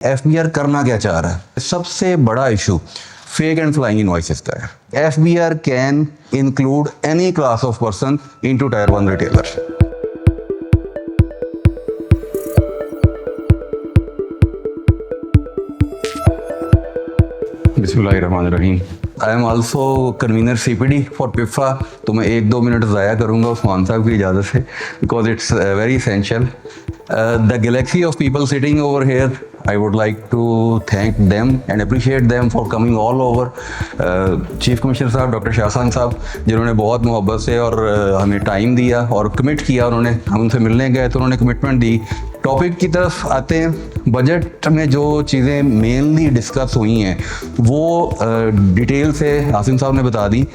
FBR करना क्या चाह रहा है? सबसे बड़ा issue fake and flying invoices का है। FBR can include any class of person into tier 1 retailer. बिस्मिल्लाहिर्रहमानिर्रहीम। I am also convener CPD for PIFA. तो मैं 1-2 मिनट ज़ाया करूँगा उस्मान साहब की इजाज़त से, because it's very essential. The Galaxy of people sitting over here, I would like to thank them and appreciate them for coming all over. Chief commissioner साहब doctor शाहसान साहब, जिन्होंने बहुत मोहब्बत से और हमें टाइम दिया और कमिट किया, उन्होंने हम उनसे मिलने गए तो उन्होंने कमिटमेंट दी। टॉपिक की तरफ आते हैं। बजट में जो चीज़ें मेनली डिस्कस हुई हैं वो डिटेल से आसिम साहब ने बता दी।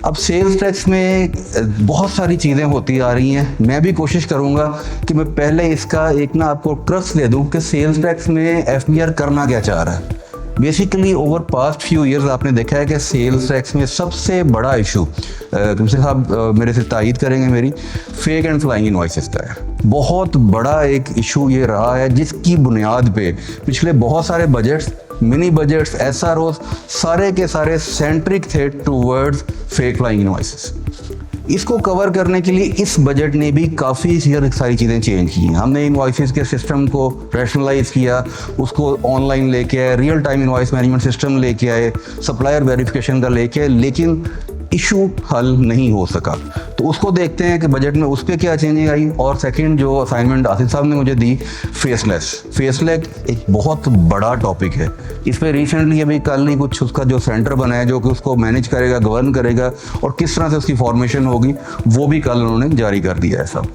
अब सेल्स टैक्स में बहुत सारी चीज़ें होती आ रही हैं। मैं भी कोशिश करूँगा कि मैं पहले इसका एक ना आपको क्रक्स दे दूँ कि सेल्स टैक्स में एफबीआर करना क्या चाह रहा है। Basically over past few years आपने देखा है कि सेल्स टैक्स में सबसे बड़ा इशू, कमिश्नर साहब मेरे से तायद करेंगे मेरी, फेक एंड फ्लाइंग इनवॉइसेस का है। बहुत बड़ा एक इशू ये रहा है जिसकी बुनियाद पे पिछले बहुत सारे बजट्स, मिनी बजट्स, SROs सारे के सारे सेंट्रिक थे टूवर्ड्स फेक फ्लाइंग इनवॉइसेस। इसको कवर करने के लिए इस बजट ने भी काफ़ी सारी चीज़ें चेंज की हैं। हमने इनवॉइसेस के सिस्टम को रैशनलाइज किया, उसको ऑनलाइन लेके आए, real time invoice management system लेके आए, सप्लायर वेरिफिकेशन का लेके आए, लेकिन इशू हल नहीं हो सका। तो उसको देखते हैं कि बजट में उस पर क्या चेंजिंग आई। और सेकंड जो असाइनमेंट आसिफ साहब ने मुझे दी, फेसलेस एक बहुत बड़ा टॉपिक है। इस पर रिसेंटली अभी कल ही कुछ उसका जो सेंटर बना है जो कि उसको मैनेज करेगा, गवर्न करेगा और किस तरह से उसकी फॉर्मेशन होगी, वो भी कल उन्होंने जारी कर दिया है सब।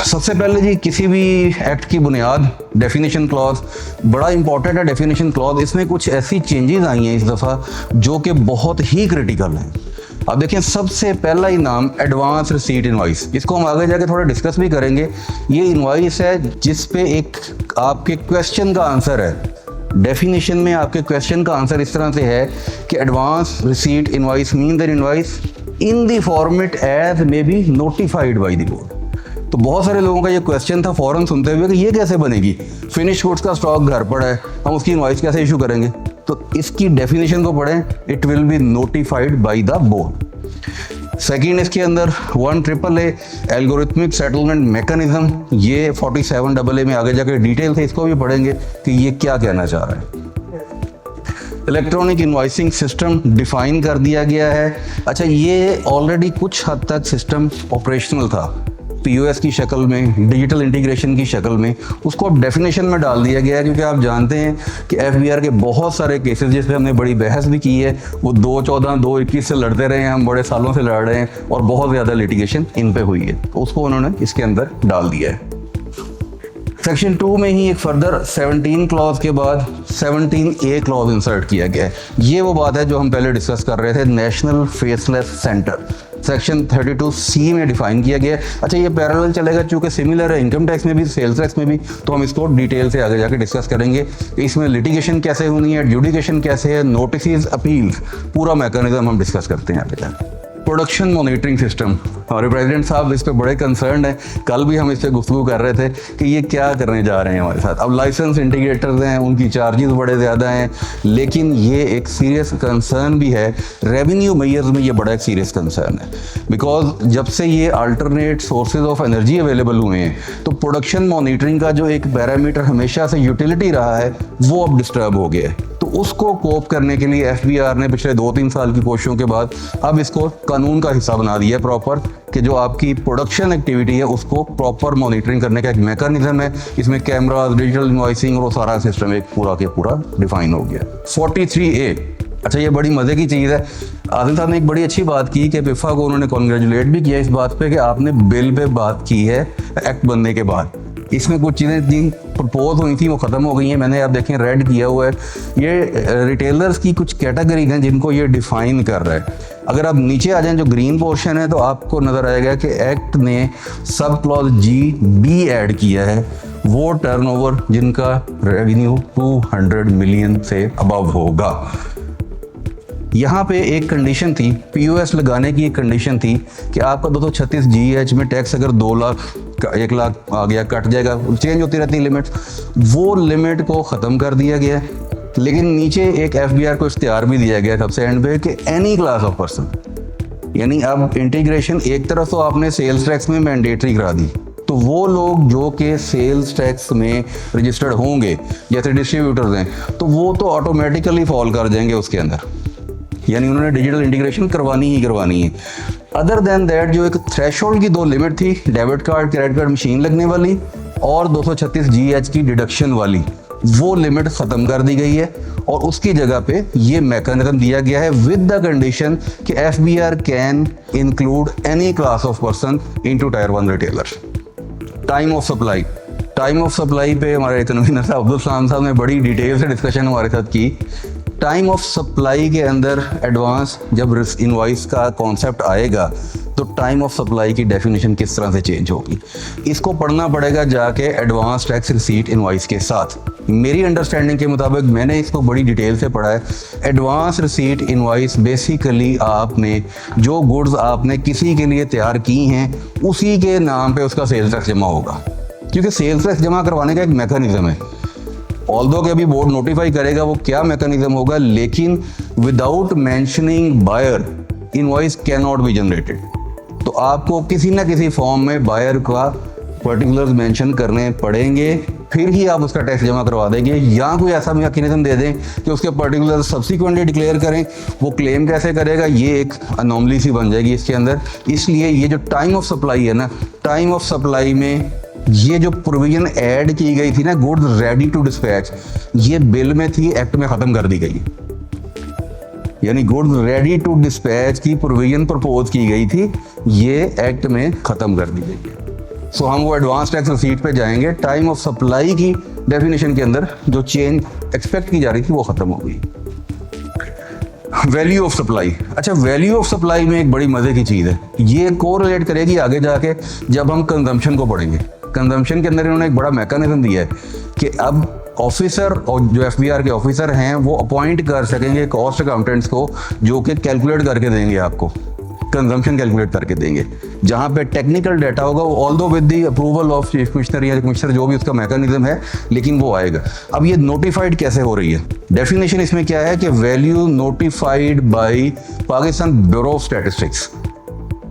सबसे पहले जी, किसी भी एक्ट की बुनियाद डेफिनेशन क्लॉज बड़ा इंपॉर्टेंट है। डेफिनेशन क्लॉज, इसमें कुछ ऐसी चेंजेस आई हैं इस दफ़ा जो कि बहुत ही क्रिटिकल हैं। अब देखिए, सबसे पहला ही नाम एडवांस रिसीट इनवॉइस, इसको हम आगे जाके थोड़ा डिस्कस भी करेंगे। ये इनवॉइस है जिस पे एक आपके क्वेश्चन का आंसर है। डेफिनेशन में आपके क्वेश्चन का आंसर इस तरह से है कि advance receipt invoice mean the invoice in the format as may be notified by the board. तो बहुत सारे लोगों का ये क्वेश्चन था फौरन सुनते हुए कि ये कैसे बनेगी, फिनिश गुड्स का स्टॉक घर पड़ा है, हम उसकी इनवॉइस कैसे इशू करेंगे। तो इसकी डेफिनेशन को पढ़ें, it will be notified by the board. Second, इसके अंदर 1AAA एल्गोरिथमिक सेटलमेंट मैकेनिज्म, ये 47AA में आगे जाकर डिटेल थे, इसको भी पढ़ेंगे कि ये क्या कहना चाह रहा है। इलेक्ट्रॉनिक इनवॉइसिंग सिस्टम डिफाइन कर दिया गया है। अच्छा, ये ऑलरेडी कुछ हद तक सिस्टम ऑपरेशनल था POS की शक्ल में, डिजिटल इंटीग्रेशन की शक्ल में, उसको अब डेफिनेशन में डाल दिया गया है। क्योंकि आप जानते हैं कि FBR के बहुत सारे केसेस जिस पे हमने बड़ी बहस भी की है, वो 2014, 2021 से लड़ते रहे हैं, हम बड़े सालों से लड़ रहे हैं और बहुत ज़्यादा लिटिगेशन इन पे हुई है, तो उसको उन्होंने इसके अंदर डाल दिया है। सेक्शन 2 में ही एक फर्दर 17 क्लॉज के बाद 17A क्लॉज इंसर्ट किया गया है। ये वो बात है जो हम पहले डिस्कस कर रहे थे, national faceless centre section 32C में डिफाइन किया गया है। अच्छा, ये पैरेलल चलेगा चूँकि सिमिलर है इनकम टैक्स में भी, सेल्स टैक्स में भी, तो हम इसको डिटेल से आगे जाके डिस्कस करेंगे। इसमें लिटिगेशन कैसे होनी है, एडजुडिकेशन कैसे है, नोटिस, अपील्स, पूरा मैकेनिज्म हम डिस्कस करते हैं आगे जाके। प्रोडक्शन मॉनिटरिंग सिस्टम, हमारे प्रेसिडेंट साहब इस पे बड़े कंसर्न है, कल भी हम इस पे गुफ्तगू कर रहे थे कि ये क्या करने जा रहे हैं हमारे साथ। अब लाइसेंस इंटीग्रेटर्स हैं, उनकी चार्जेस बड़े ज़्यादा हैं, लेकिन ये एक सीरियस कंसर्न भी है। रेवेन्यू मेयर्स में ये बड़ा एक सीरियस कंसर्न है, बिकॉज जब से ये alternate sources of energy available हुए हैं तो प्रोडक्शन मॉनिटरिंग का जो एक पैरामीटर हमेशा से यूटिलिटी रहा है वो अब डिस्टर्ब हो गया है। तो उसको कोप करने के लिए FBR ने पिछले 2-3 साल की कोशिशों के बाद अब इसको कानून का हिस्सा बना दिया है प्रॉपर, कि जो आपकी प्रोडक्शन एक्टिविटी है उसको प्रॉपर मॉनिटरिंग करने का एक मैकेनिज्म है। इसमें कैमरास, डिजिटल इनवॉइसिंग और वो सारा सिस्टम एक पूरा के पूरा डिफाइन हो गया। 43A, अच्छा ये बड़ी मज़े की चीज़ है। आदिल साहब ने एक बड़ी अच्छी बात की कि पिफा को उन्होंने कॉन्ग्रेचुलेट भी किया इस बात पे कि आपने बिल पे बात की है एक्ट बनने के बाद। इसमें कुछ चीज़ें जिन प्रपोज हुई थी वो ख़त्म हो गई हैं, मैंने आप देखें रेड किया हुआ है। ये रिटेलर्स की कुछ कैटेगरीज हैं जिनको ये डिफ़ाइन कर रहा है। अगर आप नीचे आ जाएं, जो ग्रीन पोर्शन है, तो आपको नज़र आएगा कि एक्ट ने सब क्लॉज GB ऐड किया है, वो टर्नओवर जिनका रेवेन्यू 200 मिलियन से अबव होगा। यहाँ पे एक कंडीशन थी, पीओएस लगाने की एक कंडीशन थी कि आपका 236 जीएच में टैक्स अगर 2 लाख 1 लाख आ गया कट जाएगा, चेंज होती रहती है लिमिट, वो लिमिट को ख़त्म कर दिया गया है। लेकिन नीचे एक एफबीआर को इख्तियार भी दिया गया सबसे एंड पे कि एनी क्लास ऑफ पर्सन, यानी अब इंटीग्रेशन एक तरफ तो आपने सेल्स टैक्स में मैंडेटरी करा दी, तो वो लोग जो कि सेल्स टैक्स में रजिस्टर्ड होंगे जैसे डिस्ट्रीब्यूटर्स हैं, तो वो तो ऑटोमेटिकली फॉल कर जाएंगे उसके अंदर, यानी उन्होंने डिजिटल इंटीग्रेशन करवानी ही करवानी है। अदर देन दैट जो एक थ्रेशोल्ड की 2 लिमिट थी, debit card credit card machine लगने वाली और 236 जीएच की डिडक्शन वाली, वो लिमिट ख़त्म कर दी गई है और उसकी जगह पे ये मैकेनिज्म दिया गया है विद द कंडीशन कि FBR can include any class of person into tier 1 retailer. Time of supply पे हमारे कन्वीनर साहब अब्दुल सलाम साहब ने बड़ी डिटेल से डिस्कशन हमारे साथ की। टाइम ऑफ सप्लाई के अंदर एडवांस जब इनवॉइस का कॉन्सेप्ट आएगा तो टाइम ऑफ सप्लाई की डेफिनेशन किस तरह से चेंज होगी, इसको पढ़ना पड़ेगा जाके एडवांस टैक्स रिसीट इनवॉइस के साथ। मेरी अंडरस्टैंडिंग के मुताबिक मैंने इसको बड़ी डिटेल से पढ़ा है। एडवांस रिसीट इनवॉइस बेसिकली आपने जो गुड्स आपने किसी के लिए तैयार की हैं उसी के नाम पे उसका सेल्स टैक्स जमा होगा, क्योंकि सेल्स टैक्स जमा करवाने का एक मैकेनिज्म है। ऑल्दो कि अभी बोर्ड नोटिफाई करेगा वो क्या मैकेनिज्म होगा, लेकिन without mentioning buyer invoice can not be generated. तो आपको किसी ना किसी फॉर्म में बायर का पर्टिकुलर्स मेंशन करने पड़ेंगे, फिर ही आप उसका टैक्स जमा करवा देंगे, या कोई ऐसा मैकेनिज्म दे दें कि उसके पर्टिकुलर सब्सिक्वेंटली डिक्लेयर करें। वो क्लेम कैसे करेगा, ये एक अनोमली सी बन जाएगी इसके अंदर। इसलिए ये जो टाइम ऑफ सप्लाई है ना, टाइम ऑफ सप्लाई में ये जो प्रोविजन ऐड की गई थी ना, गुड्स रेडी टू डिस्पैच, ये बिल में थी, एक्ट में ख़त्म कर दी गई। यानी गुड्स रेडी टू डिस्पैच की प्रोविजन प्रपोज की गई थी, ये एक्ट में ख़त्म कर दी गई है। सो हम वो एडवांस टैक्स रिसीट पे जाएंगे। टाइम ऑफ सप्लाई की डेफिनेशन के अंदर जो चेंज एक्सपेक्ट की जा रही थी वो ख़त्म हो गई। वैल्यू ऑफ सप्लाई, अच्छा वैल्यू ऑफ सप्लाई में एक बड़ी मज़े की चीज़ है, ये कोरिलेट करेगी आगे जाके जब हम कंजम्पशन को पढ़ेंगे। कंजम्पशन के अंदर इन्होंने एक बड़ा मैकेनिज्म दिया है कि अब ऑफिसर और जो एफबीआर के ऑफिसर हैं वो अपॉइंट कर सकेंगे कॉस्ट अकाउंटेंट्स को, जो कि कैलकुलेट करके देंगे आपको, कंजम्पशन कैलकुलेट करके देंगे, जहाँ पे टेक्निकल डाटा होगा वो although with the approval of chief commissioner या कमिश्नर जो भी उसका मैकेनिज्म है, लेकिन वो आएगा। अब ये नोटिफाइड कैसे हो रही है, डेफिनेशन इसमें क्या है कि value notified by Pakistan bureau of statistics.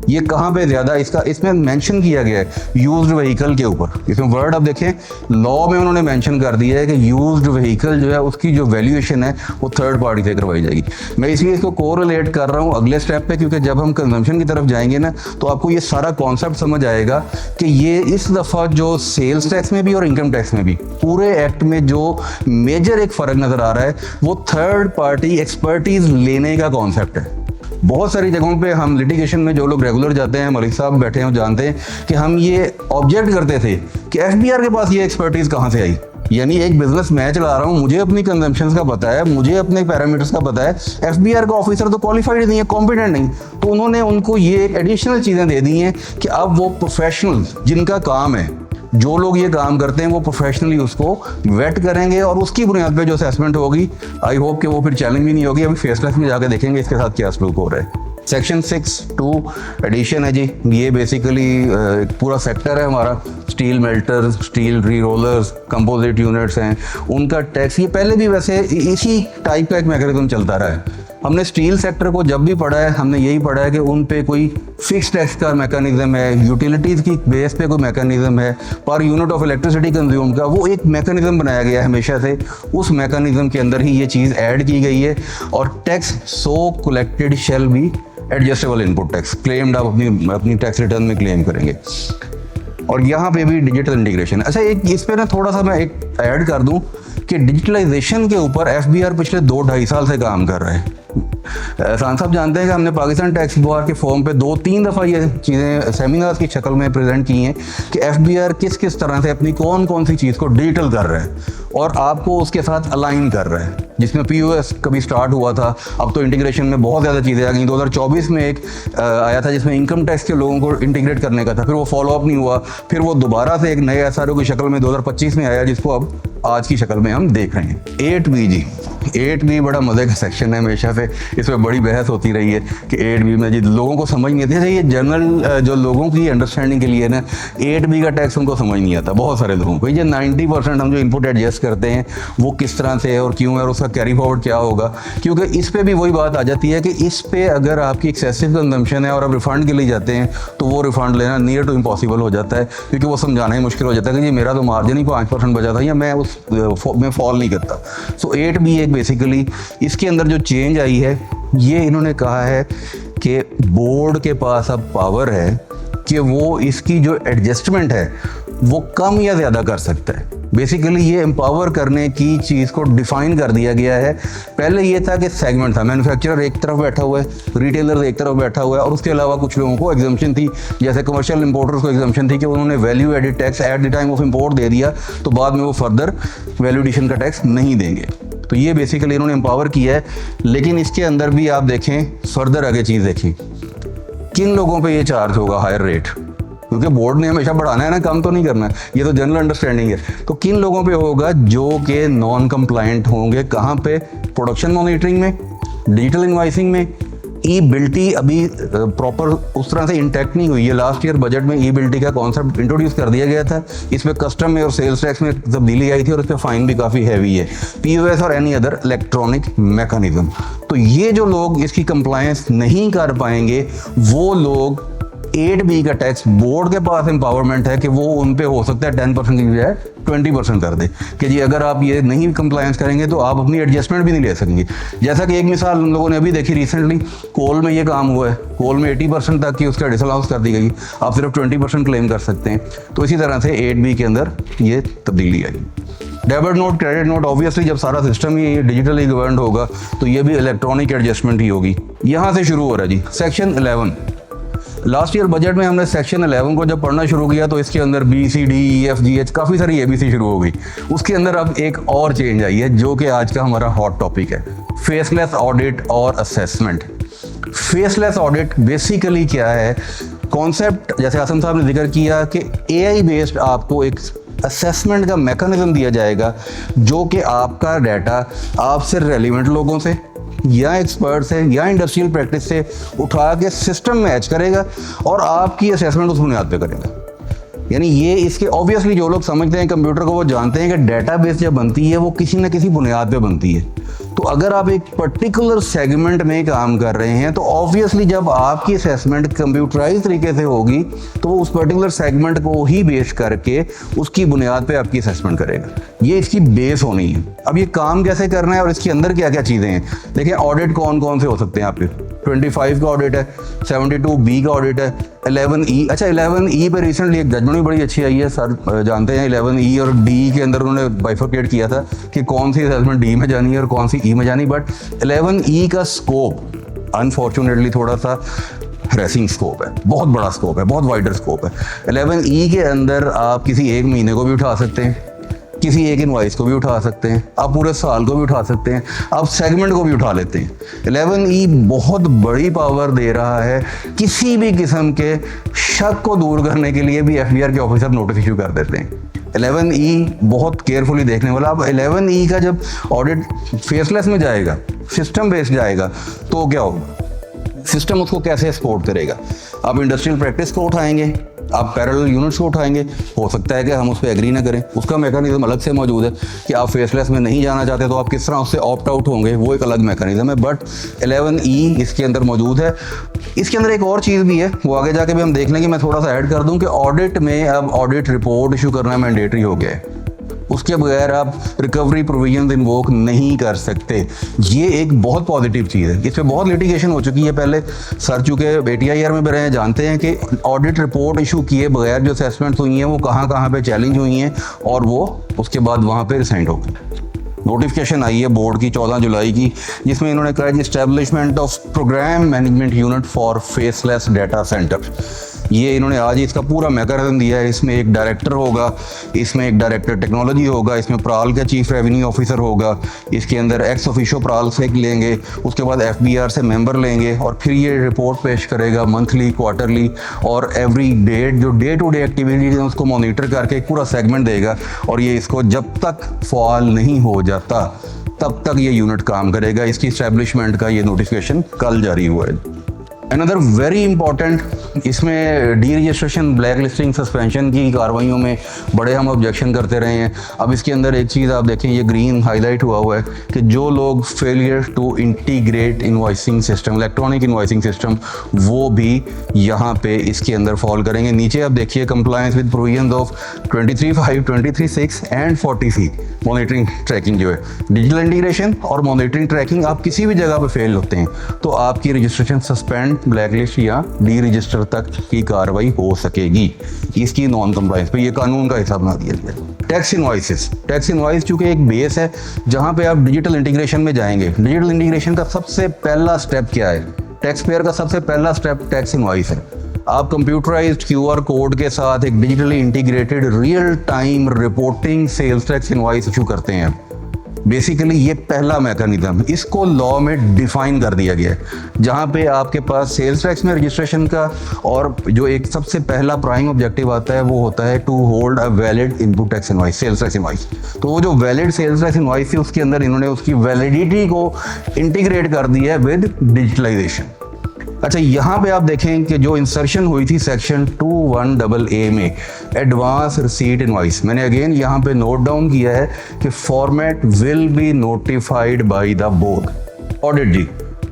ये कहाँ पे ज़्यादा इसमें मेंशन किया गया है यूज्ड व्हीकल के ऊपर। इसमें वर्ड अब देखें, लॉ में उन्होंने मेंशन कर दिया है कि यूज्ड व्हीकल जो है उसकी जो वैल्यूएशन है वो थर्ड पार्टी से करवाई जाएगी। मैं इसलिए इसको कोरिलेट कर रहा हूँ अगले स्टेप पे, क्योंकि जब हम कंजम्पशन की तरफ जाएंगे ना तो आपको ये सारा कॉन्सेप्ट समझ आएगा कि ये इस दफ़ा जो सेल्स टैक्स में भी और इनकम टैक्स में भी पूरे एक्ट में जो मेजर एक फ़र्क नज़र आ रहा है वो थर्ड पार्टी एक्सपर्टीज़ लेने का कॉन्सेप्ट है। बहुत सारी जगहों पे हम लिटिगेशन में जो लोग रेगुलर जाते हैं, मलिक साहब बैठे हैं, जानते हैं कि हम ये ऑब्जेक्ट करते थे कि एफबीआर के पास ये एक्सपर्टीज़ कहाँ से आई। यानी एक बिजनेस मैं चला रहा हूँ, मुझे अपनी कंजम्पशंस का पता है, मुझे अपने पैरामीटर्स का पता है, एफबीआर का ऑफिसर तो क्वालिफाइड नहीं है, कॉम्पिटेंट नहीं, तो उन्होंने उनको ये एडिशनल चीज़ें दे दी हैं कि अब वो प्रोफेशनल जिनका काम है, जो लोग ये काम करते हैं वो प्रोफेशनली उसको वेट करेंगे और उसकी बुनियाद पे जो असेसमेंट होगी, आई होप कि वो फिर चैलेंज भी नहीं होगी। अभी फेस टैक्स में जाके देखेंगे इसके साथ क्या सलूक हो रहा है। सेक्शन 6(2) एडिशन है जी, ये बेसिकली पूरा सेक्टर है हमारा, स्टील मेल्टर्स, स्टील री रोलर्स, कंपोजिट यूनिट्स हैं, उनका टैक्स, ये पहले भी वैसे इसी टाइप का एक मैकेनिज्म चलता रहा है। हमने स्टील सेक्टर को जब भी पढ़ा है हमने यही पढ़ा है कि उन पे कोई फिक्स टैक्स का मैकेनिज्म है, यूटिलिटीज़ की बेस पे कोई मैकेनिज्म है, per unit of electricity consume का वो एक मैकेनिज्म बनाया गया है हमेशा से, उस मैकेनिज्म के अंदर ही ये चीज़ ऐड की गई है। और tax so collected shall be adjustable input tax, claimed आप अपनी टैक्स रिटर्न में क्लेम करेंगे। और यहाँ पे भी डिजिटल इंटीग्रेशन। अच्छा एक इस पे ना थोड़ा सा मैं एक ऐड कर दूँ कि डिजिटलाइजेशन के ऊपर एफबीआर पिछले 2-2.5 साल से काम कर रहा है। खान साहब जानते हैं कि हमने पाकिस्तान टैक्स बार के फॉर्म पे 2-3 दफ़ा ये चीज़ें सेमिनार्स की शक्ल में प्रेजेंट की हैं कि एफबीआर किस किस तरह से अपनी कौन कौन सी चीज़ को डिजिटल कर रहा है और आपको उसके साथ अलाइन कर रहा है। जिसमें पीओएस कभी स्टार्ट हुआ था, अब तो इंटीग्रेशन में बहुत ज़्यादा चीज़ें आ गई। 2024 में एक आया था जिसमें इनकम टैक्स के लोगों को इंटीग्रेट करने का था, फिर वो फॉलोअप नहीं हुआ, फिर वो दोबारा से एक नए एसआरओ की शक्ल में 2025 में आया, जिसको अब आज की शक्ल में हम देख रहे हैं। 8B जी, 8B बड़ा मज़े का सेक्शन है, हमेशा से इसमें बड़ी बहस होती रही है कि 8B में जी लोगों को समझ नहीं आती है। ये जनरल जो लोगों की अंडरस्टैंडिंग के लिए ना 8B का टैक्स उनको समझ नहीं आता, बहुत सारे लोगों को। ये 90% हम जो इनपुट एडजस्ट करते हैं वो किस तरह से है और क्यों है और उसका कैरी फॉरवर्ड क्या होगा, क्योंकि इस पर भी वही बात आ जाती है कि इस पर अगर आपकी एक्सेसिव कंजम्पशन है और आप रिफंड के लिए जाते हैं तो वो रिफंड लेना नियर टू इम्पॉसिबल हो जाता है, क्योंकि वो समझाना ही मुश्किल हो जाता है कि जी मेरा तो मार्जिन ही 5% बचा था या मैं उस में फॉल नहीं करता। सो 8B एक बेसिकली इसके अंदर जो चेंज आई है, ये इन्होंने कहा है कि बोर्ड के पास अब पावर है कि वो इसकी जो एडजस्टमेंट है वो कम या ज़्यादा कर सकता है। बेसिकली ये एम्पावर करने की चीज़ को डिफाइन कर दिया गया है। पहले ये था कि सेगमेंट था, मैन्युफैक्चरर एक तरफ बैठा हुआ है, रिटेलर एक तरफ बैठा हुआ है, और उसके अलावा कुछ लोगों को एग्जम्पशन थी, जैसे कमर्शियल इंपोर्टर्स को एग्जम्पशन थी कि उन्होंने value added tax at the time of import दे दिया तो बाद में वो फर्दर वैल्यू एडिशन का टैक्स नहीं देंगे। तो ये बेसिकली इन्होंने एम्पावर किया है। लेकिन इसके अंदर भी आप देखें, फर्दर आगे चीज़ देखिए, किन लोगों पे ये चार्ज होगा हायर रेट, क्योंकि बोर्ड ने हमेशा बढ़ाना है ना, कम तो नहीं करना है, ये तो जनरल अंडरस्टैंडिंग है। तो किन लोगों पे होगा, जो कि नॉन कंप्लायंट होंगे। कहाँ पे? प्रोडक्शन मॉनिटरिंग में, डिजिटल इनवाइसिंग में। ई बिल्टी अभी प्रॉपर उस तरह से इंटैक्ट नहीं हुई है। लास्ट ईयर बजट में ई बिल्टी का कॉन्सेप्ट इंट्रोड्यूस कर दिया गया था, इसमें कस्टम में और सेल्स टैक्स में तब्दीली आई थी और इस पर फाइन भी काफ़ी हैवी है, POS और एनी अदर इलेक्ट्रॉनिक मैकेनिज्म। तो ये जो लोग इसकी कंप्लायंस नहीं कर पाएंगे वो लोग 8B का टैक्स, बोर्ड के पास एम्पावरमेंट है कि वो उन पे हो सकता है 10% की बजाय 20% कर दे कि जी अगर आप ये नहीं कंप्लायंस करेंगे तो आप अपनी एडजस्टमेंट भी नहीं ले सकेंगे। जैसा कि एक मिसाल हम लोगों ने अभी देखी रिसेंटली, कोल में ये काम हुआ है, कोल में 80% तक की उसका डिसअलाउंस कर दी गई, आप सिर्फ 20% क्लेम कर सकते हैं। तो इसी तरह से 8B के अंदर ये तब्दीली आई। Debit note, credit note, obviously जब सारा सिस्टम ही डिजिटली गवर्नड होगा तो ये भी इलेक्ट्रॉनिक एडजस्टमेंट ही होगी। यहाँ से शुरू हो रहा है जी सेक्शन 11। लास्ट ईयर बजट में हमने सेक्शन 11 को जब पढ़ना शुरू किया तो इसके अंदर BCDEFGH काफ़ी सारी ABC शुरू हो गई। उसके अंदर अब एक और चेंज आई है जो कि आज का हमारा हॉट टॉपिक है, फेसलेस ऑडिट और असेसमेंट। फेसलेस ऑडिट बेसिकली क्या है? कॉन्सेप्ट जैसे आसम साहब ने जिक्र किया कि AI बेस्ड आपको एक असेसमेंट का मैकेनिज्म दिया जाएगा जो कि आपका डाटा आपसे रेलिवेंट लोगों से या एक्सपर्ट से या इंडस्ट्रियल प्रैक्टिस से उठा के सिस्टम मैच करेगा और आपकी असेसमेंट उस बुनियाद पे करेगा। यानी ये इसके ऑब्वियसली जो लोग समझते हैं कंप्यूटर को वो जानते हैं कि डेटाबेस जब बनती है वो किसी न किसी बुनियाद पे बनती है। तो अगर आप एक पर्टिकुलर सेगमेंट में काम कर रहे हैं तो ऑब्वियसली जब आपकी असेसमेंट कंप्यूटराइज तरीके से होगी तो वो उस पर्टिकुलर सेगमेंट को ही बेस करके उसकी बुनियाद पे आपकी असेसमेंट करेगा। ये इसकी बेस होनी है। अब ये काम कैसे करना है और इसके अंदर क्या क्या चीज़ें हैं देखिए। ऑडिट कौन कौन से हो सकते हैं आपके? 25 का ऑडिट है, 72B का ऑडिट है, 11E। अच्छा 11E पे रिसेंटली एक जजमेंट भी बड़ी अच्छी आई है, सर जानते हैं 11E और D के अंदर उन्होंने बाइफरकेट किया था कि कौन सी असेसमेंट D में जानी है और कौन सी E में जानी। बट 11E का स्कोप अनफॉर्चुनेटली थोड़ा सा रेसिंग स्कोप है, बहुत बड़ा स्कोप है, बहुत वाइडर स्कोप है। 11E के अंदर आप किसी एक महीने को भी उठा सकते हैं, किसी एक इनवाइस को भी उठा सकते हैं, आप पूरे साल को भी उठा सकते हैं, आप सेगमेंट को भी उठा लेते हैं। 11E बहुत बड़ी पावर दे रहा है, किसी भी किस्म के शक को दूर करने के लिए भी FBR के ऑफिसर नोटिस इशू कर देते हैं। 11E बहुत केयरफुली देखने वाला। अब 11E का जब ऑडिट फेसलेस में जाएगा, सिस्टम बेस्ड जाएगा, तो क्या होगा? सिस्टम उसको कैसे सपोर्ट करेगा? आप इंडस्ट्रियल प्रैक्टिस को उठाएंगे, आप पैरेलल यूनिट्स को उठाएंगे, हो सकता है कि हम उस पर एग्री ना करें, उसका मैकेनिज्म अलग से मौजूद है कि आप फेसलेस में नहीं जाना चाहते तो आप किस तरह उससे ऑप्ट आउट होंगे, वो एक अलग मैकेनिज्म है। बट 11E इसके अंदर मौजूद है। इसके अंदर एक और चीज़ भी है, वो आगे जाके भी हम देख लेंगे। मैं थोड़ा सा ऐड कर दूं कि ऑडिट में अब ऑडिट रिपोर्ट इशू करना मैंडेटरी हो गया है, उसके बगैर आप रिकवरी प्रोविजन इन्वोक नहीं कर सकते। ये एक बहुत पॉजिटिव चीज़ है। इस पर बहुत लिटिगेशन हो चुकी है पहले, सर चूँकि ATIR में भी रहे हैं, जानते हैं कि ऑडिट रिपोर्ट इशू किए बगैर जो असेसमेंट्स हुई हैं वो कहाँ कहाँ पे चैलेंज हुई हैं और वो उसके बाद वहाँ पे रिसेंट हो गई। नोटिफिकेशन आई है बोर्ड की 14 जुलाई की, जिसमें इन्होंने कहा है establishment of programme management unit for faceless data centre. ये इन्होंने आज इसका पूरा मैकेनिज्म दिया है। इसमें एक डायरेक्टर होगा, इसमें एक डायरेक्टर टेक्नोलॉजी होगा, इसमें प्राल का चीफ रेवेन्यू ऑफिसर होगा, इसके अंदर एक्स ऑफिशियो प्राल से लेंगे, उसके बाद FBR से मेंबर लेंगे और फिर ये रिपोर्ट पेश करेगा मंथली, क्वार्टरली और एवरी डेट जो डे टू डे एक्टिविटीज है उसको मॉनिटर करके एक पूरा सेगमेंट देगा। और ये इसको जब तक फॉल नहीं हो जाता तब तक ये यूनिट काम करेगा। इसकी इस्टेब्लिशमेंट का ये नोटिफिकेशन कल जारी हुआ है। अनदर वेरी इंपॉर्टेंट, इसमें D registration, black listing, suspension की कार्रवाइयों में बड़े हम ऑब्जेक्शन करते रहे हैं। अब इसके अंदर एक चीज़ आप देखें, ये ग्रीन हाईलाइट हुआ है कि जो लोग failure to integrate invoicing system, electronic invoicing system, वो भी यहाँ पे इसके अंदर फॉल करेंगे। नीचे आप देखिए compliance with provisions of 23(5), 23(6) and 40C monitoring tracking जो है, डिजिटल इंटीग्रेशन और मॉनिटरिंग ट्रैकिंग आप किसी भी जगह पे फेल होते हैं तो आपकी रजिस्ट्रेशन सस्पेंड, ब्लैकलिस्ट या डी रजिस्टर तक की कार्रवाई हो सकेगी इसकी नॉन कंप्लायंस पे। ये कानून का हिस्सा बना दिया गया। टैक्स इनवॉइसेस, टैक्स इनवॉइस चूंकि एक बेस है जहां पे आप डिजिटल इंटीग्रेशन में जाएंगे। डिजिटल इंटीग्रेशन का सबसे पहला स्टेप क्या है? टैक्स पेयर का सबसे पहला स्टेप टैक्स इनवॉइस है। आप कंप्यूटराइज्ड QR कोड के साथ एक digitally integrated real time reporting sales tax invoice issue करते हैं। बेसिकली ये पहला मैकेनिज्म, इसको लॉ में डिफाइन कर दिया गया है, जहाँ पे आपके पास सेल्स टैक्स में रजिस्ट्रेशन का और जो एक सबसे पहला प्राइम ऑब्जेक्टिव आता है वो होता है to hold a valid input tax invoice, sales tax invoice. तो वो जो वैलिड सेल्स टैक्स इनवॉइस थी उसके अंदर इन्होंने उसकी वैलिडिटी को इंटीग्रेट कर दिया है विद डिजिटलाइजेशन। अच्छा, यहाँ पे आप देखें कि जो इंसर्शन हुई थी सेक्शन 21AA में, एडवांस रिसीट इनवॉइस, मैंने अगेन यहाँ पे नोट डाउन किया है कि format will be notified by the board. Audit जी,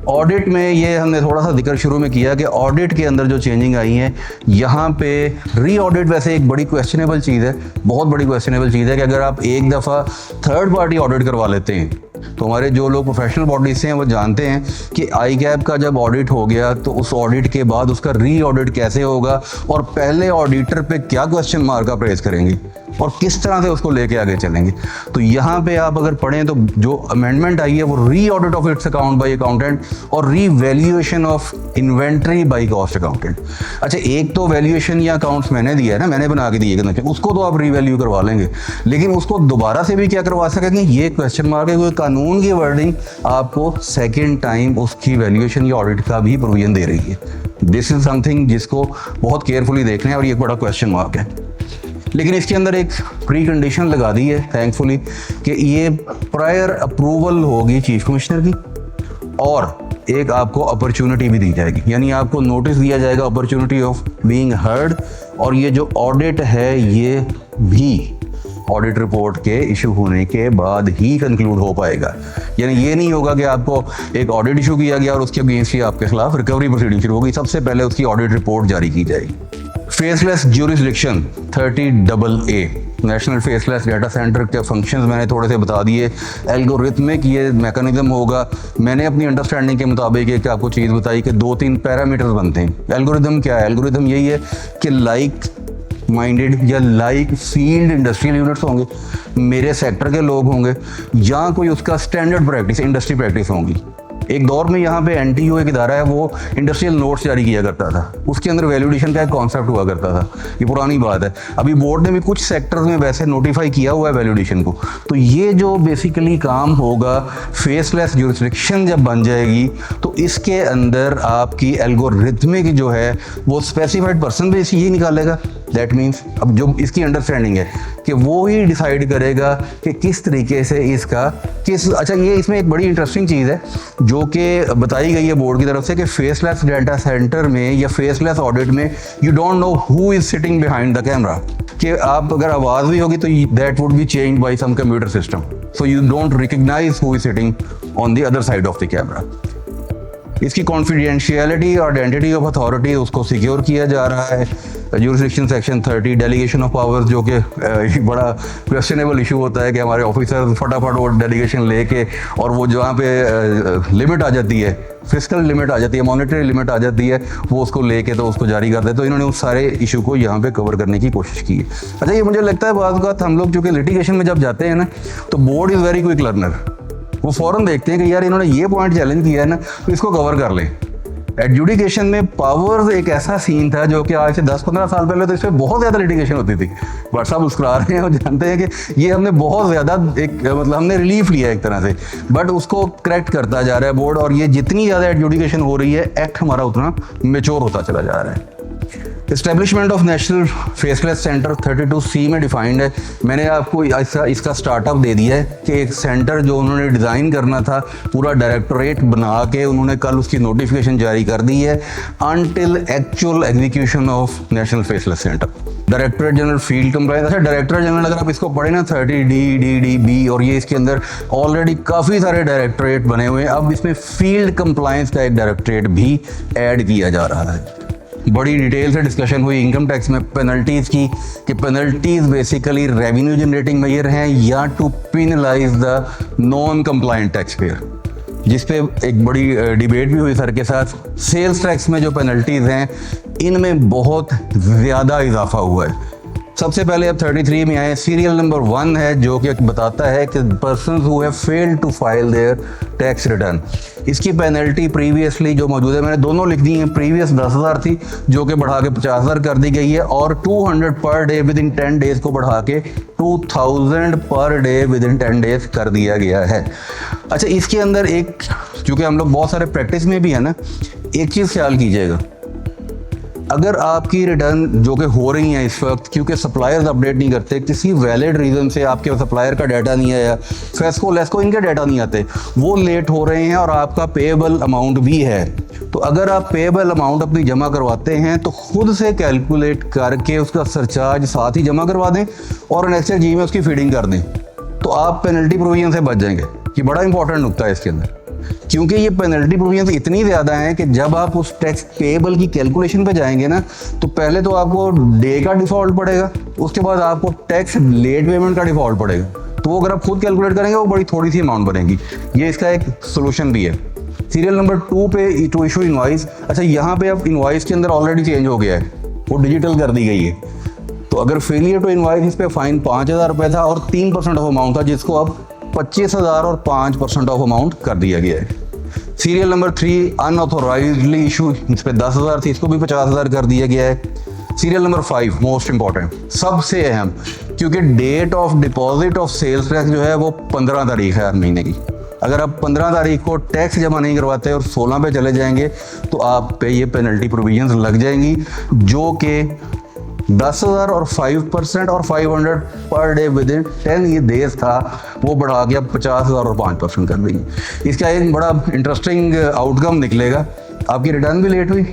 ऑडिट में ये हमने थोड़ा सा जिक्र शुरू में किया कि ऑडिट के अंदर जो चेंजिंग आई है, यहाँ पे री ऑडिट वैसे एक बड़ी क्वेश्चनेबल चीज़ है, बहुत बड़ी क्वेश्चनेबल चीज़ है कि अगर आप एक दफ़ा थर्ड पार्टी ऑडिट करवा लेते हैं तो हमारे जो लोग प्रोफेशनल बॉडीज से हैं वो जानते हैं कि ICAP का जब ऑडिट हो गया तो उस ऑडिट के बाद उसका री ऑडिट कैसे होगा और पहले ऑडिटर पे क्या क्वेश्चन मार्क आप रेज करेंगे और किस तरह से उसको लेके आगे चलेंगे। तो यहाँ पे आप अगर पढ़ें तो जो अमेंडमेंट आई है वो री audit of its account by accountant और री valuation of inventory by cost accountant. अच्छा, एक तो वैल्यूएशन या अकाउंट्स मैंने दिया है ना, मैंने बना के दिए, उसको तो आप रीवैल्यू करवा लेंगे, लेकिन उसको दोबारा से भी क्या करवा सकेंगे, ये क्वेश्चन मार्क है। कानून की वर्डिंग आपको सेकेंड टाइम उसकी वैल्यूएशन या ऑडिट का भी प्रोविजन दे रही है। दिस इज समथिंग जिसको बहुत केयरफुली देखना है और ये एक बड़ा क्वेश्चन मार्क है। लेकिन इसके अंदर एक प्री कंडीशन लगा दी है थैंकफुली कि ये प्रायर अप्रूवल होगी चीफ कमिश्नर की और एक आपको अपॉर्चुनिटी भी दी जाएगी, यानी आपको नोटिस दिया जाएगा अपॉर्चुनिटी ऑफ बीइंग हर्ड, और ये जो ऑडिट है ये भी ऑडिट रिपोर्ट के इशू होने के बाद ही कंक्लूड हो पाएगा। यानी ये नहीं होगा कि आपको एक ऑडिट इशू किया गया और उसके अगेंस्ट ही आपके खिलाफ रिकवरी प्रोसीडिंग शुरू होगी, सबसे पहले उसकी ऑडिट रिपोर्ट जारी की जाएगी। Faceless jurisdiction 30AA, national faceless data centre के फंक्शंस मैंने थोड़े से बता दिए। एल्गोरिथमिक ये मैकेनिज्म होगा, मैंने अपनी अंडरस्टैंडिंग के मुताबिक एक आपको चीज़ बताई कि 2-3 पैरामीटर्स बनते हैं। एल्गोरिथम क्या है? एल्गोरिथम यही है कि लाइक माइंडेड या लाइक फील्ड इंडस्ट्रियल यूनिट्स होंगे, मेरे सेक्टर के लोग होंगे, या कोई उसका स्टैंडर्ड प्रैक्टिस, इंडस्ट्री प्रैक्टिस होंगी। एक दौर में यहाँ पे NTU एक इदारा है, वो इंडस्ट्रियल नोट्स जारी किया करता था, उसके अंदर वैल्यूडेशन का एक कॉन्सेप्ट हुआ करता था। ये पुरानी बात है, अभी बोर्ड ने भी कुछ सेक्टर्स में वैसे नोटिफाई किया हुआ है वैल्यूडेशन को। तो ये जो बेसिकली काम होगा, फेसलेस ज्यूरिसडिक्शन जब बन जाएगी तो इसके अंदर आपकी एल्गोरिथमिक जो है वो स्पेसिफाइड पर्सन बेस ये निकालेगा। दैट मीन्स अब जो इसकी अंडरस्टैंडिंग है कि वो ही डिसाइड करेगा कि किस तरीके से इसका किस। अच्छा, ये इसमें एक बड़ी इंटरेस्टिंग चीज़ है जो कि बताई गई है बोर्ड की तरफ से कि फेसलेस डाटा सेंटर में या फेसलेस ऑडिट में you don't know who is sitting behind the camera, कि आप अगर आवाज़ भी होगी तो that would be changed by some computer system, so you don't recognise who is sitting on the other side of the camera. इसकी confidentiality और identity of authority उसको सिक्योर किया जा रहा है। Jurisdiction section 30, delegation of powers, जो कि बड़ा क्वेश्चनेबल इशू होता है कि हमारे ऑफिसर फटाफट वो डेलीगेशन लेके और वो जहाँ पे लिमिट आ जाती है, फिस्कल लिमिट आ जाती है, मॉनेटरी लिमिट आ जाती है, वो उसको लेके तो उसको जारी कर दे। तो इन्होंने उस सारे इशू को यहाँ पे कवर करने की कोशिश की है। अच्छा, ये मुझे लगता है बात बात हम लोग चूँकि लिटिगेशन में जब जाते हैं ना तो board is very quick learner, वो फ़ौरन देखते हैं कि यार इन्होंने ये पॉइंट चैलेंज किया है ना तो इसको कवर कर लें। एडजुडिकेशन में पावर्स एक ऐसा सीन था जो कि आज से 10-15 साल पहले तो इस पर बहुत ज़्यादा लिटिगेशन होती थी, बट साहब मुस्कुरा रहे हैं और जानते हैं कि ये हमने बहुत ज़्यादा एक मतलब हमने रिलीफ लिया एक तरह से, बट उसको करेक्ट करता जा रहा है बोर्ड, और ये जितनी ज़्यादा एडजुडिकेशन हो रही है एक्ट हमारा उतना मेच्योर होता चला जा रहा है। Establishment of national faceless centre 32C में डिफाइंड है। मैंने आपको इसका स्टार्टअप दे दिया है कि एक सेंटर जो उन्होंने डिज़ाइन करना था पूरा डायरेक्टोरेट बना के उन्होंने कल उसकी नोटिफिकेशन जारी कर दी है until actual execution of national faceless centre. Directorate general field compliance, अच्छा डायरेक्टर जनरल अगर आप इसको पढ़े ना 30D और ये इसके अंदर ऑलरेडी काफ़ी सारे डायरेक्टोरेट बने हुए हैं। अब इसमें फील्ड कंप्लायंस का एक डायरेक्टोरेट भी ऐड किया जा रहा है। बड़ी डिटेल से डिस्कशन हुई इनकम टैक्स में पेनल्टीज़ की कि penalties basically revenue generating measure हैं या to penalise the non compliant taxpayer, जिस पे एक बड़ी डिबेट भी हुई सर के साथ। सेल्स टैक्स में जो पेनल्टीज़ हैं इनमें बहुत ज़्यादा इजाफा हुआ है। सबसे पहले अब 33 में आए, सीरियल नंबर 1 है जो कि बताता है कि person who have failed to file their tax return. इसकी पेनल्टी प्रीवियसली जो मौजूद है, मैंने दोनों लिख दी हैं, प्रीवियस 10,000 थी जो कि बढ़ा के 50,000 कर दी गई है और 200 per day with in 10 days को बढ़ा के 2000 per day with in 10 days कर दिया गया है। अच्छा, इसके अंदर एक, चूँकि हम लोग बहुत सारे प्रैक्टिस में भी है ना, एक चीज़ ख्याल कीजिएगा, अगर आपकी रिटर्न जो कि हो रही हैं इस वक्त, क्योंकि सप्लायर्स अपडेट नहीं करते, किसी वैलिड रीज़न से आपके सप्लायर का डाटा नहीं आया, फेस्को लेस्को इनके डाटा नहीं आते, वो लेट हो रहे हैं और आपका पेएबल अमाउंट भी है, तो अगर आप पेएबल अमाउंट अपनी जमा करवाते हैं तो खुद से कैलकुलेट करके उसका सरचार्ज साथ ही जमा करवा दें और NHG में उसकी फीडिंग कर दें, तो आप पेनल्टी प्रोविजन से बच जाएंगे। ये बड़ा इंपॉर्टेंट नुकता है इसके अंदर, क्योंकि ये पेनल्टी प्रोविजन इतनी ज़्यादा है कि जब आप उस टैक्स पेएबल की कैलकुलेशन पे जाएंगे ना, तो पहले तो आपको डे का डिफ़ॉल्ट पड़ेगा, उसके बाद आपको टैक्स लेट पेमेंट का डिफ़ॉल्ट पड़ेगा, तो वो अगर आप खुद कैलकुलेट करेंगे वो बड़ी थोड़ी सी अमाउंट बनेगी। ये इसका एक सोल्यूशन भी है। सीरियल नंबर 2 पे टू इशू इनवॉइस, अच्छा यहाँ पे अब इनवॉइस के अंदर ऑलरेडी चेंज हो गया है, वो डिजिटल कर दी गई है, तो अगर फेलियर टू इनवॉइस इस पर फाइन 5,000 रुपये था और 3% ऑफ अमाउंट था, जिसको अब 25,000 और 5% ऑफ अमाउंट कर दिया गया है। सीरियल नंबर 3 अनऑथोराइज्डली इशू, इस पर 10,000 थी, इसको भी 50,000 कर दिया गया है। सीरियल नंबर 5 मोस्ट इंपॉर्टेंट, सबसे अहम, क्योंकि date of deposit of sales tax जो है वो 15 तारीख है हर महीने की। अगर आप 15 तारीख को टैक्स जमा नहीं करवाते और 16 पे चले जाएंगे तो आप पे ये पेनल्टी प्रोविजंस लग जाएंगी, जो कि 10,000 और 5% और 500 पर डे विद इन 10 ये डेज था, वो बढ़ा के अब 50,000 और 5% कर देंगे। इसका एक बड़ा इंटरेस्टिंग आउटकम निकलेगा, आपकी रिटर्न भी लेट हुई,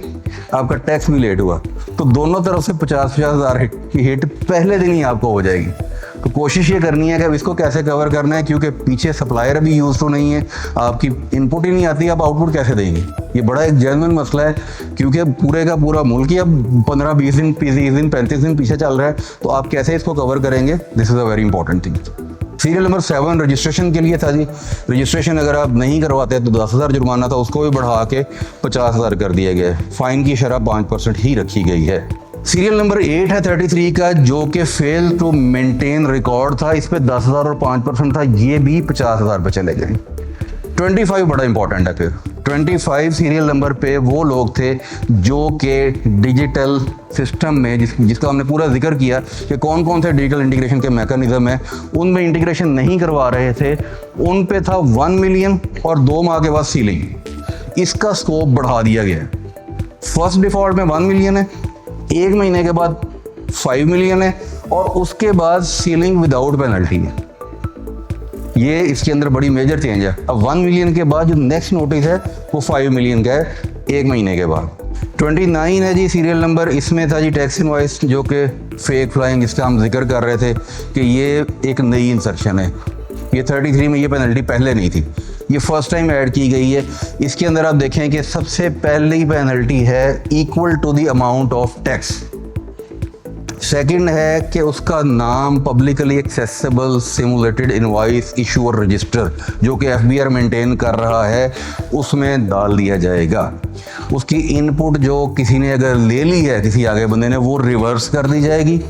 आपका टैक्स भी लेट हुआ, तो दोनों तरफ से 50,000 की हिट पहले दिन ही आपको हो जाएगी। तो कोशिश ये करनी है कि अब इसको कैसे कवर करना है, क्योंकि पीछे सप्लायर भी यूज तो नहीं है, आपकी इनपुट ही नहीं आती, आप आउटपुट कैसे देंगे। ये बड़ा एक जेन्युइन मसला है, क्योंकि पूरे का पूरा मुल्क ही अब 15-20 दिन 30 दिन 35 दिन पीछे चल रहा है, तो आप कैसे इसको कवर करेंगे, this is a very important thing. Serial number 7 registration के लिए था जी। रजिस्ट्रेशन अगर आप नहीं करवाते तो 10,000 जुर्माना था, उसको भी बढ़ा के 50,000 कर दिया गया है। फाइन की शरह 5% ही रखी गई है। सीरियल नंबर 8 है 33 का, जो कि फेल टू मेंटेन रिकॉर्ड था, इस पे 10,000 और 5% था, ये भी 50,000 पे चले गए। 25 बड़ा इंपॉर्टेंट है। फिर 25 सीरियल नंबर पे वो लोग थे जो कि डिजिटल सिस्टम में जिसका हमने पूरा जिक्र किया कि कौन कौन से डिजिटल इंटीग्रेशन के मैकेनिज्म है, उनमें इंटीग्रेशन नहीं करवा रहे थे, उन पे था 1 मिलियन और 2 माह के बाद सीलिंग। इसका स्कोप बढ़ा दिया गया। फर्स्ट डिफॉल्ट में 1 मिलियन है, 1 महीने के बाद 5 मिलियन है और उसके बाद सीलिंग विदाउट पेनल्टी है। ये इसके अंदर बड़ी मेजर चेंज है। अब 1 मिलियन के बाद जो नेक्स्ट नोटिस है वो 5 मिलियन का है 1 महीने के बाद। 29 है जी सीरियल नंबर, इसमें था जी टैक्स इनवॉइस जो कि फेक फ्लाइंग, जिसका हम जिक्र कर रहे थे कि ये एक नई इंसर्शन है। ये 33 में ये पेनल्टी पहले नहीं थी, ये फर्स्ट टाइम ऐड की गई है। इसके अंदर आप देखें कि सबसे पहली पेनल्टी है equal to the amount of tax. Second है कि उसका नाम publicly accessible simulated invoice issuer register जो कि एफबीआर मेंटेन कर रहा है उसमें डाल दिया जाएगा। उसकी इनपुट जो किसी ने अगर ले ली है किसी आगे बंदे ने, वो रिवर्स कर दी जाएगी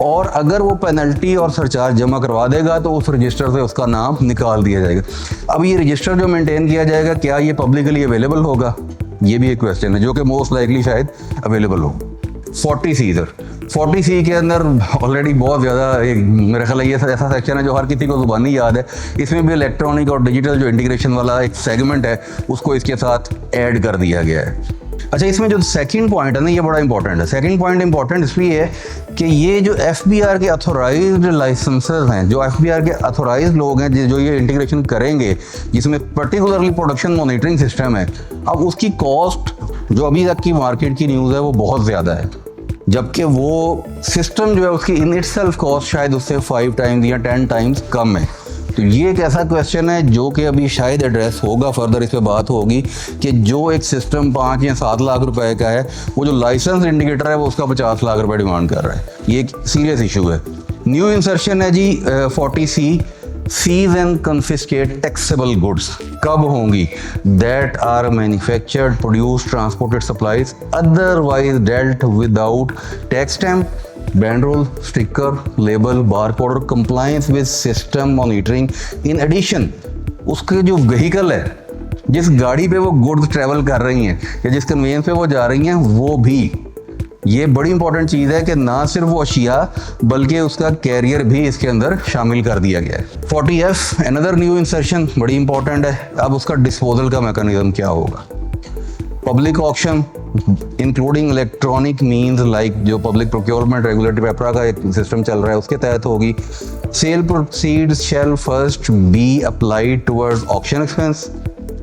और अगर वो पेनल्टी और सरचार्ज जमा करवा देगा तो उस रजिस्टर से उसका नाम निकाल दिया जाएगा। अब ये रजिस्टर जो मेंटेन किया जाएगा, क्या ये पब्लिकली अवेलेबल होगा, ये भी एक क्वेश्चन है जो कि मोस्ट लाइकली शायद अवेलेबल हो। 40C सर, 40C के अंदर ऑलरेडी बहुत ज़्यादा मेरा ख्याल ये ऐसा सेक्शन है जो हर किसी को ज़ुबानी याद है। इसमें भी इलेक्ट्रॉनिक और डिजिटल जो इंटीग्रेशन वाला एक सेगमेंट है उसको इसके साथ ऐड कर दिया गया है। अच्छा, इसमें जो सेकंड पॉइंट है ना, ये बड़ा इंपॉर्टेंट है। सेकंड पॉइंट इंपॉर्टेंट इसलिए है कि ये जो एफबीआर के अथोराइज्ड लाइसेंसेस हैं, जो एफबीआर के अथोराइज्ड लोग हैं जो ये इंटीग्रेशन करेंगे, जिसमें पर्टिकुलरली प्रोडक्शन मॉनिटरिंग सिस्टम है, अब उसकी कॉस्ट जो अभी तक की मार्केट की न्यूज़ है वो बहुत ज़्यादा है, जबकि वो सिस्टम जो है उसकी इन इटसेल्फ कॉस्ट शायद उससे 5 टाइम्स या 10 टाइम्स कम है। तो ये एक ऐसा क्वेश्चन है जो कि अभी शायद एड्रेस होगा, फर्दर इस पे बात होगी कि जो एक सिस्टम 5 या 7 लाख रुपए का है, वो जो लाइसेंस इंडिकेटर है वो उसका 50 लाख रुपए डिमांड कर रहा है। ये एक सीरियस इशू है। न्यू इंसर्शन है जी 40C, seize and confiscate taxable goods कब होंगी? That are manufactured, produced, transported, supplies otherwise dealt without tax stamp, banderole, sticker, label, barcode और compliance with system monitoring. In addition उसके जो vehicle है, जिस गाड़ी पे वो गुड्स ट्रैवल कर रही हैं या जिस कन्वेंस पे वो जा रही हैं, वो भी, ये बड़ी इंपॉर्टेंट चीज़ है कि ना सिर्फ वो अशिया बल्कि उसका कैरियर भी इसके अंदर शामिल कर दिया गया है। 40F अनदर न्यू इंसर्शन बड़ी इंपॉर्टेंट है। अब उसका डिस्पोजल का मैकेनिज्म क्या होगा? Public auction including electronic means like जो पब्लिक प्रोक्योरमेंट रेगुलेटरी पेपरा का एक सिस्टम चल रहा है उसके तहत होगी। Sale proceeds shall first be applied towards auction expense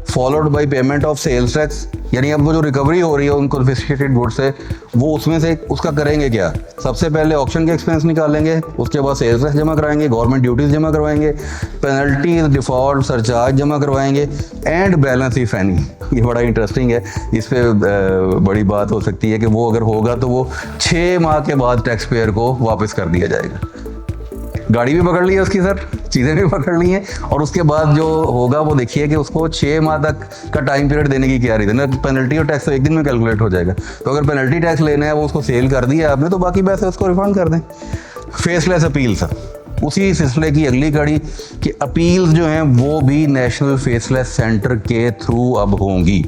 followed by payment of sales tax, यानी अब वो जो रिकवरी हो रही है उन कॉन्फिस्केटेड गुड्स से, वो उसमें से उसका करेंगे क्या? सबसे पहले ऑक्शन के एक्सपेंस निकालेंगे, उसके बाद सेल्स टैक्स जमा कराएंगे, गवर्नमेंट ड्यूटीज जमा करवाएंगे, पेनल्टीज, डिफॉल्ट, सरचार्ज जमा करवाएंगे एंड बैलेंस इफ एनी। ये बड़ा इंटरेस्टिंग है, इस पर बड़ी बात हो सकती है कि वो अगर होगा तो वो 6 माह के बाद टैक्स पेयर को वापस कर दिया जाएगा। गाड़ी भी पकड़ ली है उसकी सर, चीज़ें भी पकड़ ली हैं, और उसके बाद जो होगा वो देखिए कि उसको 6 माह तक का टाइम पीरियड देने की क्या रीज़न है। पेनल्टी और टैक्स तो एक दिन में कैलकुलेट हो जाएगा, तो अगर पेनल्टी टैक्स लेना है वो उसको सेल कर दिया आपने, तो बाकी पैसे उसको रिफंड कर दें। फेसलेस अपील सर, उसी सिलसिले की अगली कड़ी कि अपील्स जो हैं वो भी नेशनल फेसलेस सेंटर के थ्रू अब होंगी,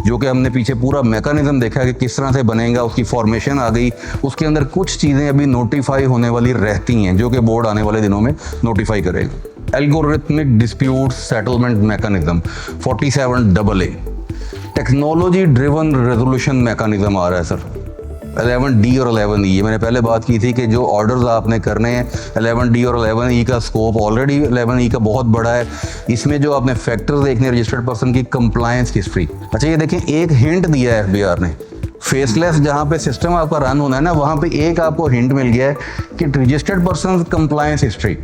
जो कि हमने पीछे पूरा मैकेनिज्म देखा कि किस तरह से बनेगा, उसकी फॉर्मेशन आ गई। उसके अंदर कुछ चीज़ें अभी नोटिफाई होने वाली रहती हैं जो कि बोर्ड आने वाले दिनों में नोटिफाई करेगा। Algorithmic dispute settlement mechanism 47AA, technology driven resolution mechanism आ रहा है सर 11D और 11E। ये मैंने पहले बात की थी कि जो ऑर्डर्स आपने करने हैं 11D और 11E का स्कोप ऑलरेडी 11E का बहुत बड़ा है। इसमें जो आपने फैक्टर्स देखने, रजिस्टर्ड पर्सन की कंप्लायंस हिस्ट्री। अच्छा ये देखें, एक हिंट दिया है एफबीआर ने, फेसलेस जहाँ पे सिस्टम आपका रन होना है ना, वहाँ पे एक आपको हिंट मिल गया है कि registered person compliance history.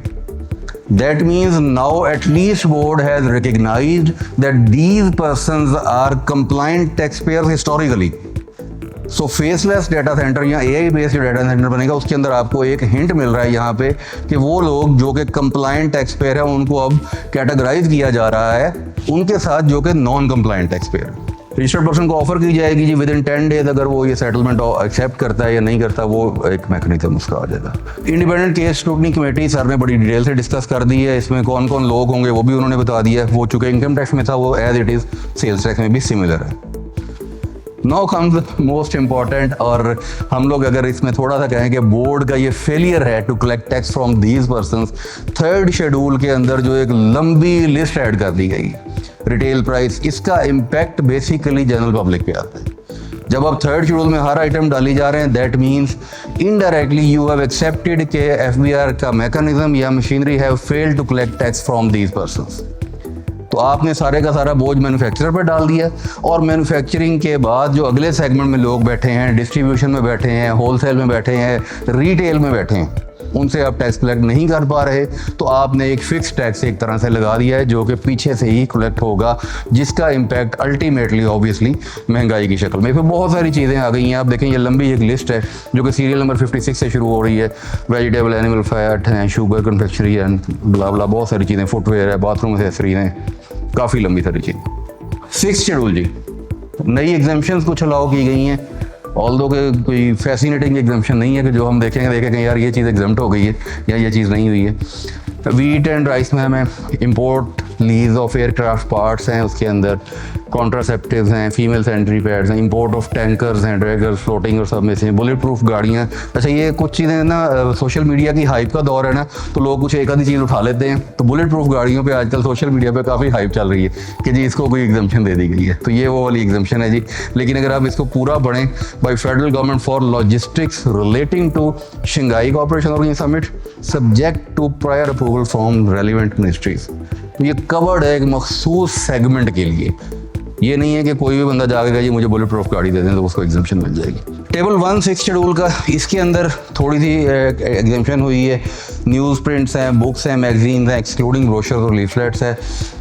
That means now at least board has recognized that these persons are compliant taxpayers historically. So faceless data centre या AI बेस्ड डाटा सेंटर बनेगा, उसके अंदर आपको एक हिंट मिल रहा है यहाँ पे कि वो लोग जो कि कंप्लायंट टैक्स पेयर है उनको अब कैटेगराइज किया जा रहा है उनके साथ जो कि नॉन कंप्लायंट टैक्स पेयर है। रजिस्टर्ड पर्सन को ऑफर की जाएगी जी विद इन 10 डेज, अगर वो ये सेटलमेंट एक्सेप्ट करता है या नहीं करता, वो एक मैकेनिज्म उसका आ जाएगा। Independent case scrutiny committee sir ने बड़ी डिटेल से डिस्कस कर दी है, इसमें कौन कौन लोग होंगे वो भी उन्होंने बता दिया है। वो चूँकि इनकम टैक्स में था वो as it is sales tax में भी सिमिलर है। नाउ कम्स मोस्ट इम्पॉर्टेंट, और हम लोग अगर इसमें थोड़ा सा कहें कि बोर्ड का ये फेलियर है to collect tax from these persons, 3rd schedule के अंदर जो एक लंबी लिस्ट ऐड कर दी गई रिटेल प्राइस, इसका इम्पैक्ट बेसिकली जनरल पब्लिक पे आता है। जब आप 3rd शेड्यूल में हर आइटम डाली जा रहे हैं, that means indirectly you have accepted के एफबीआर का मैकेनिज्म या machinery have failed to collect tax from these persons. तो आपने सारे का सारा बोझ मैन्युफैक्चरर पर डाल दिया, और मैन्युफैक्चरिंग के बाद जो अगले सेगमेंट में लोग बैठे हैं, डिस्ट्रीब्यूशन में बैठे हैं, होलसेल में बैठे हैं, रिटेल में बैठे हैं, उनसे आप टैक्स कलेक्ट नहीं कर पा रहे, तो आपने एक फिक्स टैक्स एक तरह से लगा दिया है जो कि पीछे से ही कलेक्ट होगा, जिसका इम्पैक्ट अल्टीमेटली ऑब्वियसली महंगाई की शक्ल में। फिर बहुत सारी चीज़ें आ गई हैं, आप देखें ये लंबी एक लिस्ट है जो कि सीरियल नंबर 56 से शुरू हो रही है। वेजिटेबल, एनिमल फैट हैं, शुगर, कन्फेक्शनरी एंड ब्ला ब्ला, बहुत सारी चीज़ें, फुटवेयर है, बाथरूम एसेसरीज हैं, काफ़ी लंबी सारी चीज़। 6th शेड्यूल जी, नई एग्जाम्पशंस कुछ अलाउ की गई हैं, ऑल्दो के कोई फैसिनेटिंग एग्जाम्पशन नहीं है कि जो हम देखेंगे यार ये चीज़ एग्जाम्प्ट हो गई है या ये चीज़ नहीं हुई है। वीट एंड राइस में हमें import lease of aircraft parts हैं उसके अंदर, कॉन्ट्रासेप्टिव्स हैं, फीमेल सैनिटरी पैड्स हैं, इंपोर्ट ऑफ टैंकर्स हैं, ड्रैगर्स, फ्लोटिंग और सब में से, बुलेट प्रूफ गाड़ियाँ। अच्छा ये कुछ चीज़ें ना सोशल मीडिया की हाइप का दौर है ना, तो लोग कुछ एक आधी चीज़ उठा लेते हैं, तो बुलेट प्रूफ गाड़ियों पे आजकल सोशल मीडिया पे काफ़ी हाइप चल रही है कि जी इसको कोई एग्जम्पशन दे दी गई है, तो ये वो वाली एग्जम्पशन है जी। लेकिन अगर आप इसको पूरा पढ़ें, by federal government for logistics relating to Shanghai cooperation organisation summit subject to prior approval from relevant ministries. तो ये कवर्ड है एक मखसूस सेगमेंट के लिए, ये नहीं है कि कोई भी बंदा जाएगा जी मुझे बुलेट प्रूफ गाड़ी दे दें तो उसको एग्जम्पशन मिल जाएगी। टेबल 1/6 शेड्यूल का, इसके अंदर थोड़ी सी एग्जम्पशन हुई है, न्यूज़ प्रिंट्स हैं, बुक्स हैं, मैगजीन्स हैं, एक्सक्लूडिंग ब्रोशर्स और लीफलेट्स है।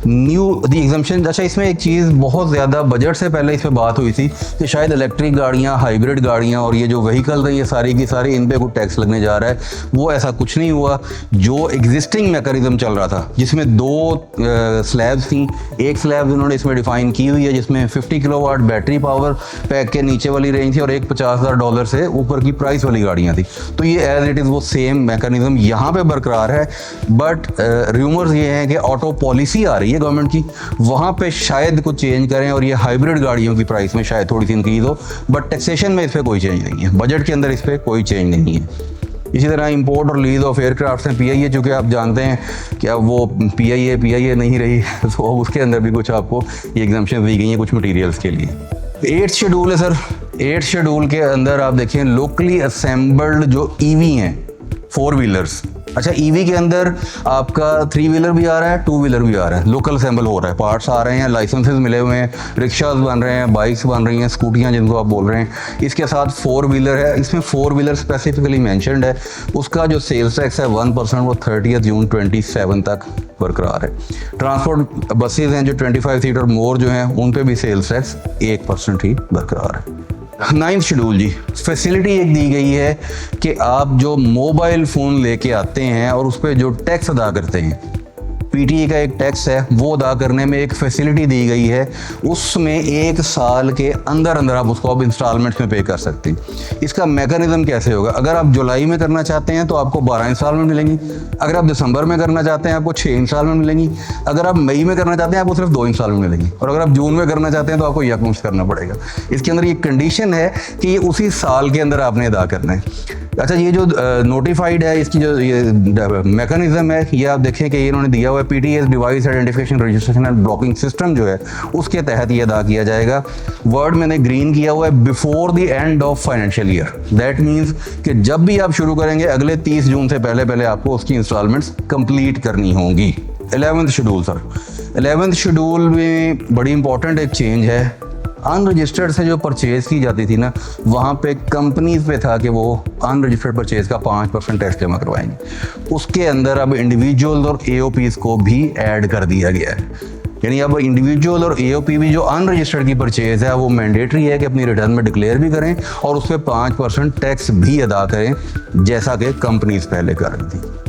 न्यू दी एग्जम्पशन, अच्छा इसमें एक चीज़ बहुत ज़्यादा बजट से पहले इस पर बात हुई थी कि शायद इलेक्ट्रिक गाड़ियाँ, हाइब्रिड गाड़ियाँ और ये जो व्हीकल हैं ये सारी की सारी इन पर कुछ टैक्स लगने जा रहा है। वो ऐसा कुछ नहीं हुआ। जो एग्जिस्टिंग मैकेनिज्म चल रहा था जिसमें 2 स्लैब्स थी, एक स्लैब उन्होंने इसमें डिफाइन की हुई है जिसमें 50 किलोवाट बैटरी पावर पैक के नीचे वाली रेंज थी और एक $50,000 से ऊपर की प्राइस वाली गाड़ियाँ थी। तो ये एज इट इज़ वो सेम मैकेनिज्म यहाँ पे बरकरार है। बट रूमर्स ये हैं कि ऑटो पॉलिसी आ रही है गवर्नमेंट की, वहाँ पे शायद कुछ चेंज करें और ये हाइब्रिड गाड़ियों की प्राइस में शायद थोड़ी सी इंक्रीज हो, बट टैक्सेशन में इस पर कोई चेंज नहीं है, बजट के अंदर इस पर कोई चेंज नहीं है। इसी तरह इंपोर्ट और लीज ऑफ एयरक्राफ्ट हैं, PIA, चूँकि आप जानते हैं कि अब वो PIA नहीं रही तो उसके अंदर भी कुछ आपको ये एग्जम्पशन दी गई हैं कुछ मटेरियल्स के लिए। 8th शेड्यूल है सर, 8th शेड्यूल के अंदर आप देखें लोकली असेंबल्ड जो EV हैं 4 व्हीलर्स। अच्छा EV के अंदर आपका 3 व्हीलर भी आ रहा है, 2 व्हीलर भी आ रहा है, लोकल असेंबल हो रहा है, पार्ट्स आ रहे हैं, लाइसेंसेस मिले हुए हैं, रिक्शाज बन रहे हैं, बाइक्स बन रही हैं, स्कूटियाँ जिनको आप बोल रहे हैं। इसके साथ 4 व्हीलर है, इसमें 4 व्हीलर स्पेसिफिकली मैंशनड है। उसका जो सेल्स टैक्स है 1%, वो 30 जून 27 तक बरकरार है। ट्रांसपोर्ट बसेज हैं जो 25 सीट और मोर जो हैं उन पे भी सेल्स टैक्स 1% ही बरकरार है। 9th शेड्यूल जी, फैसिलिटी एक दी गई है कि आप जो मोबाइल फ़ोन लेके आते हैं और उस पर जो टैक्स अदा करते हैं, PTA का एक टैक्स है, वो अदा करने में एक फैसिलिटी दी गई है। उसमें 1 साल के अंदर अंदर आप उसको अब इंस्टॉलमेंट्स में पे कर सकते हैं। इसका मैकेनिज्म कैसे होगा? अगर आप जुलाई में करना चाहते हैं तो आपको 12 इंस्टॉलमेंट मिलेंगी, अगर आप दिसंबर में करना चाहते हैं आपको 6 इंस्टॉलमेंट मिलेंगी, अगर आप मई में करना चाहते हैं आपको सिर्फ 2 इंस्टॉलमेंट मिलेंगी, और अगर आप जून में करना चाहते हैं तो आपको यकमुश्त करना पड़ेगा। इसके अंदर ये कंडीशन है कि ये उसी साल के अंदर आपने अदा करना है। अच्छा ये जो नोटिफाइड है, इसकी जो ये मैकेनिज्म है, ये आप देखें कि ये इन्होंने दिया हुआ है, PTS device identification registration and blocking system जो है उसके तहत ये अदा किया जाएगा। वर्ड मैंने ग्रीन किया हुआ है, before the end of financial year. That means कि जब भी आप शुरू करेंगे अगले 30 जून से पहले पहले आपको उसकी इंस्टॉलमेंट्स कंप्लीट करनी होंगी। 11th schedule sir, 11th schedule में बड़ी इंपॉर्टेंट एक चेंज है। अनरजिस्टर्ड से जो परचेज़ की जाती थी ना, वहाँ पे कंपनीज पे था कि वो अनरजिस्टर्ड परचेज़ का 5% टैक्स जमा करवाएंगे। उसके अंदर अब इंडिविजुअल और AOPs को भी ऐड कर दिया गया है। यानी अब इंडिविजुअल और AOP भी जो अनरजिस्टर्ड की परचेज़ है वो मैंडेटरी है कि अपनी रिटर्न में डिक्लेयर भी करें और उस पर 5% टैक्स भी अदा करें, जैसा कि कंपनीज पहले कर रही थी।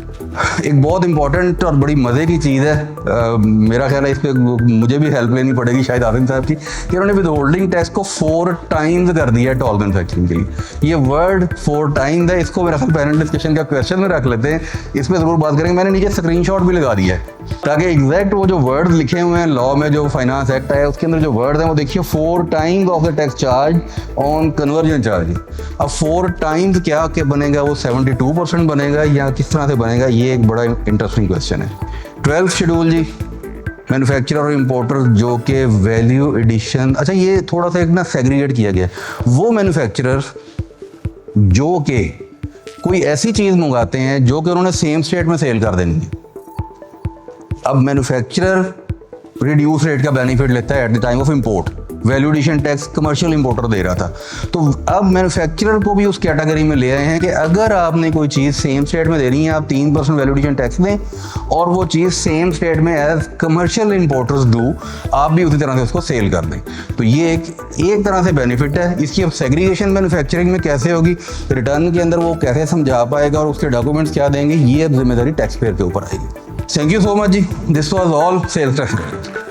एक बहुत इंपॉर्टेंट और बड़ी मज़े की चीज़ है, मेरा ख्याल है इस पर मुझे भी हेल्प लेनी पड़ेगी शायद आसिम साहब की, कि उन्होंने विद होल्डिंग टैक्स को 4 टाइम्स कर दिया है टॉल मैन्युफैक्चरिंग के लिए। ये वर्ड 4 टाइम्स है, इसको मेरा ख्याल पैनल डिस्कशन का क्वेश्चन में रख लेते हैं, इस पर ज़रूर बात करेंगे। मैंने नीचे स्क्रीनशॉट भी लगा दिया है ताकि एग्जैक्ट वो जो वर्ड लिखे हुए हैं लॉ में, जो फाइनेंस एक्ट है उसके अंदर जो वर्ड हैं वो देखिए, 4 times of the tax charge on conversion charge. अब 4 टाइम्स क्या के बनेगा, वो 72% बनेगा या किस तरह से बनेगा, ये एक बड़ा इंटरेस्टिंग क्वेश्चन है। 12th शेड्यूल जी, मैन्युफैक्चरर और इम्पोर्टर जो कि वैल्यू एडिशन, अच्छा ये थोड़ा सा एक ना सेग्रीगेट किया गया, वो मैन्युफैक्चरर जो कि कोई ऐसी चीज़ मंगाते हैं जो कि उन्होंने सेम स्टेट में सेल कर देनी है। अब मैन्युफैक्चरर रिड्यूस रेट का बेनिफिट लेता है at the time of import, value addition tax commercial importer दे रहा था, तो अब मैन्युफैक्चरर को भी उस कैटेगरी में ले आए हैं कि अगर आपने कोई चीज़ सेम स्टेट में देनी है आप 3% वैल्यू एडिशन टैक्स दें, और वो चीज़ सेम स्टेट में एज कमर्शियल इंपोर्टर्स डू आप भी उसी तरह से उसको सेल कर दें। तो ये एक तरह से बेनिफिट है। इसकी अब सेग्रीगेशन मैन्युफैक्चरिंग में कैसे होगी, रिटर्न के अंदर वो कैसे समझा पाएगा और उसके डॉक्यूमेंट्स क्या देंगे, ये अब जिम्मेदारी टैक्स पेयर के ऊपर आएगी। थैंक यू सो मच जी, this was all sales tax.